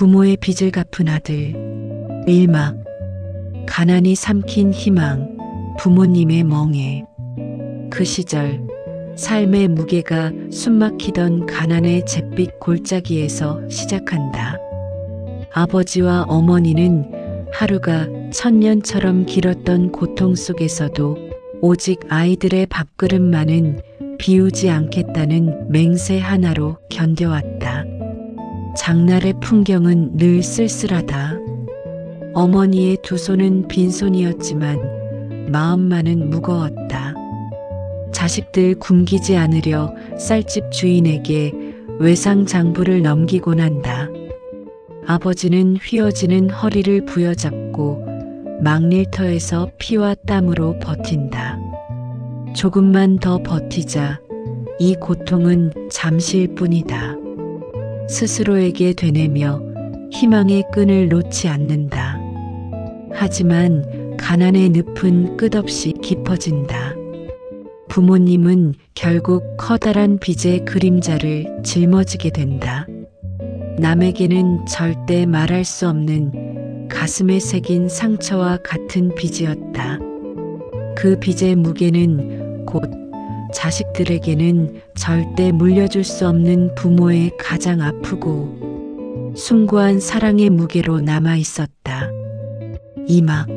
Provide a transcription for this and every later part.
부모의 빚을 갚은 아들. 일막. 가난이 삼킨 희망, 부모님의 멍에. 그 시절 삶의 무게가 숨막히던 가난의 잿빛 골짜기에서 시작한다. 아버지와 어머니는 하루가 천년처럼 길었던 고통 속에서도 오직 아이들의 밥그릇만은 비우지 않겠다는 맹세 하나로 견뎌왔다. 장날의 풍경은 늘 쓸쓸하다. 어머니의 두 손은 빈손이었지만 마음만은 무거웠다. 자식들 굶기지 않으려 쌀집 주인에게 외상장부를 넘기곤 한다. 아버지는 휘어지는 허리를 부여잡고 막일터에서 피와 땀으로 버틴다. 조금만 더 버티자. 이 고통은 잠시일 뿐이다. 스스로에게 되뇌며 희망의 끈을 놓지 않는다. 하지만 가난의 늪은 끝없이 깊어진다. 부모님은 결국 커다란 빚의 그림자를 짊어지게 된다. 남에게는 절대 말할 수 없는 가슴에 새긴 상처와 같은 빚이었다. 그 빚의 무게는 곧 자식들에게는 절대 물려줄 수 없는 부모의 가장 아프고 숭고한 사랑의 무게로 남아 있었다. 이막.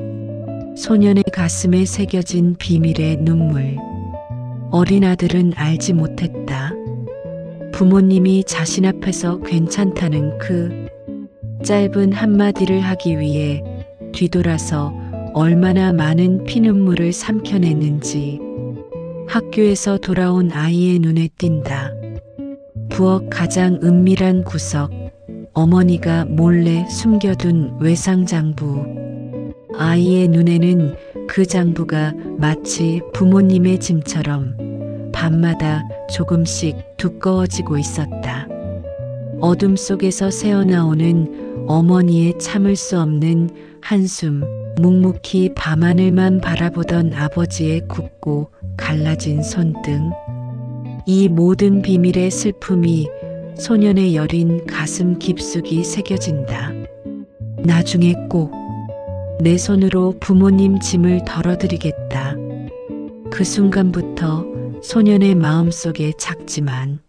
소년의 가슴에 새겨진 비밀의 눈물. 어린 아들은 알지 못했다. 부모님이 자신 앞에서 괜찮다는 그 짧은 한마디를 하기 위해 뒤돌아서 얼마나 많은 피눈물을 삼켜냈는지 학교에서 돌아온 아이의 눈에 띈다. 부엌 가장 은밀한 구석, 어머니가 몰래 숨겨둔 외상장부. 아이의 눈에는 그 장부가 마치 부모님의 짐처럼 밤마다 조금씩 두꺼워지고 있었다. 어둠 속에서 새어나오는 어머니의 참을 수 없는 한숨, 묵묵히 밤하늘만 바라보던 아버지의 굽고 갈라진 손등. 이 모든 비밀의 슬픔이 소년의 여린 가슴 깊숙이 새겨진다. 나중에 꼭 내 손으로 부모님 짐을 덜어드리겠다. 그 순간부터 소년의 마음속에 작지만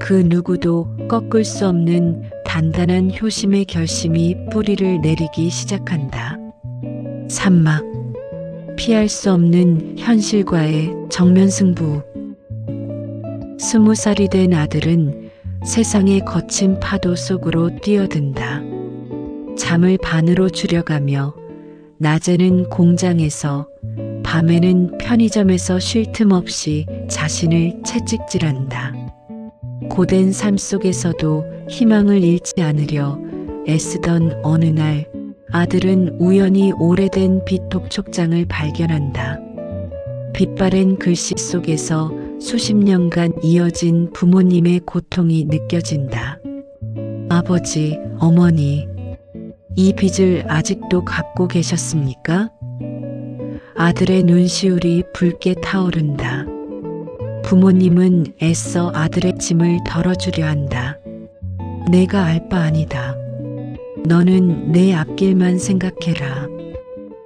그 누구도 꺾을 수 없는 단단한 효심의 결심이 뿌리를 내리기 시작한다. 산막. 피할 수 없는 현실과의 정면 승부. 20살이 된 아들은 세상의 거친 파도 속으로 뛰어든다. 잠을 반으로 줄여가며 낮에는 공장에서 밤에는 편의점에서 쉴 틈 없이 자신을 채찍질한다. 고된 삶 속에서도 희망을 잃지 않으려 애쓰던 어느 날 아들은 우연히 오래된 빛 독촉장을 발견한다. 빛바랜 글씨 속에서 수십 년간 이어진 부모님의 고통이 느껴진다. 아버지, 어머니, 이 빚을 아직도 갚고 계셨습니까? 아들의 눈시울이 붉게 타오른다. 부모님은 애써 아들의 짐을 덜어주려 한다. 내가 알 바 아니다. 너는 내 앞길만 생각해라.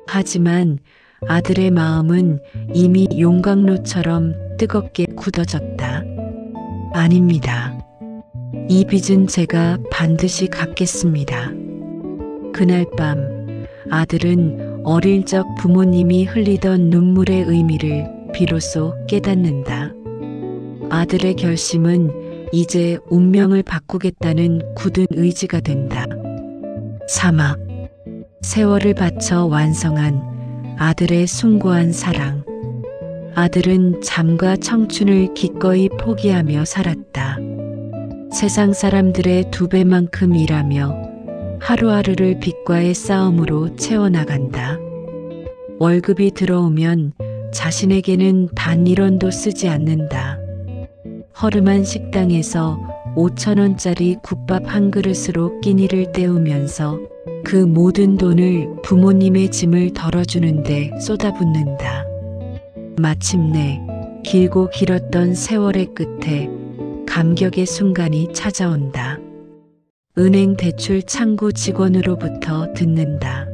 하지만 아들의 마음은 이미 용광로처럼 뜨겁게 굳어졌다. 아닙니다. 이 빚은 제가 반드시 갚겠습니다. 그날 밤 아들은 어릴 적 부모님이 흘리던 눈물의 의미를 비로소 깨닫는다. 아들의 결심은 이제 운명을 바꾸겠다는 굳은 의지가 된다. 사막. 세월을 바쳐 완성한 아들의 숭고한 사랑. 아들은 잠과 청춘을 기꺼이 포기하며 살았다. 세상 사람들의 2배만큼 일하며 하루하루를 빚과의 싸움으로 채워나간다. 월급이 들어오면 자신에게는 단 1원도 쓰지 않는다. 허름한 식당에서 5,000원짜리 국밥 한 그릇으로 끼니를 때우면서 그 모든 돈을 부모님의 짐을 덜어주는데 쏟아붓는다. 마침내 길고 길었던 세월의 끝에 감격의 순간이 찾아온다. 은행 대출 창구 직원으로부터 듣는다.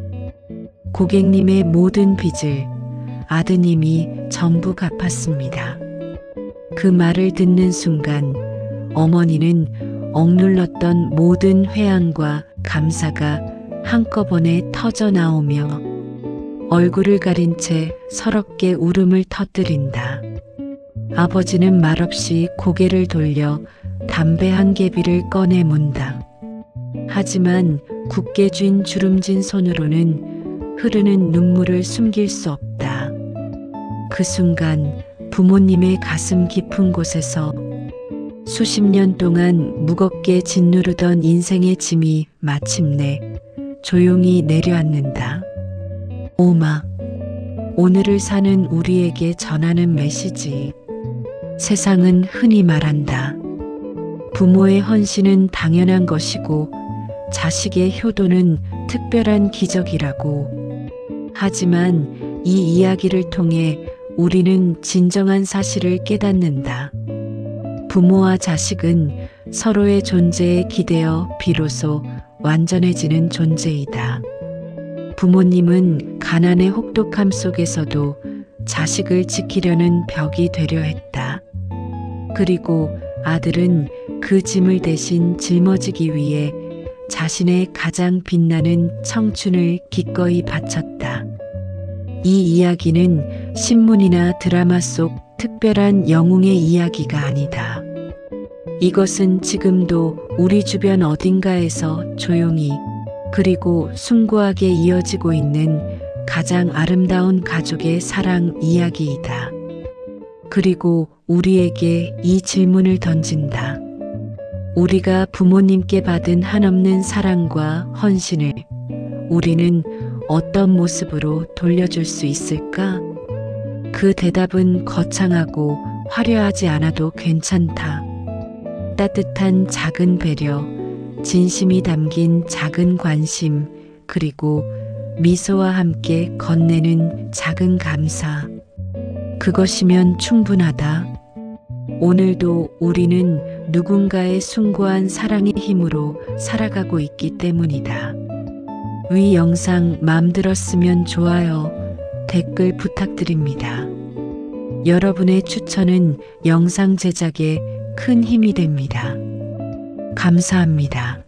고객님의 모든 빚을 아드님이 전부 갚았습니다. 그 말을 듣는 순간 어머니는 억눌렀던 모든 회한과 감사가 한꺼번에 터져 나오며 얼굴을 가린 채 서럽게 울음을 터뜨린다. 아버지는 말없이 고개를 돌려 담배 한 개비를 꺼내 문다. 하지만 굳게 쥔 주름진 손으로는 흐르는 눈물을 숨길 수 없다. 그 순간 부모님의 가슴 깊은 곳에서 수십 년 동안 무겁게 짓누르던 인생의 짐이 마침내 조용히 내려앉는다. 오마, 오늘을 사는 우리에게 전하는 메시지. 세상은 흔히 말한다. 부모의 헌신은 당연한 것이고 자식의 효도는 특별한 기적이라고. 하지만 이 이야기를 통해 우리는 진정한 사실을 깨닫는다. 부모와 자식은 서로의 존재에 기대어 비로소 완전해지는 존재이다. 부모님은 가난의 혹독함 속에서도 자식을 지키려는 벽이 되려 했다. 그리고 아들은 그 짐을 대신 짊어지기 위해 자신의 가장 빛나는 청춘을 기꺼이 바쳤다. 이 이야기는 신문이나 드라마 속 특별한 영웅의 이야기가 아니다. 이것은 지금도 우리 주변 어딘가에서 조용히 그리고 숭고하게 이어지고 있는 가장 아름다운 가족의 사랑 이야기이다. 그리고 우리에게 이 질문을 던진다. 우리가 부모님께 받은 한없는 사랑과 헌신을 우리는 어떤 모습으로 돌려줄 수 있을까? 그 대답은 거창하고 화려하지 않아도 괜찮다. 따뜻한 작은 배려, 진심이 담긴 작은 관심, 그리고 미소와 함께 건네는 작은 감사. 그것이면 충분하다. 오늘도 우리는 누군가의 숭고한 사랑의 힘으로 살아가고 있기 때문이다. 위 영상 마음 들었으면 좋아요, 댓글 부탁드립니다. 여러분의 추천은 영상 제작에 큰 힘이 됩니다. 감사합니다.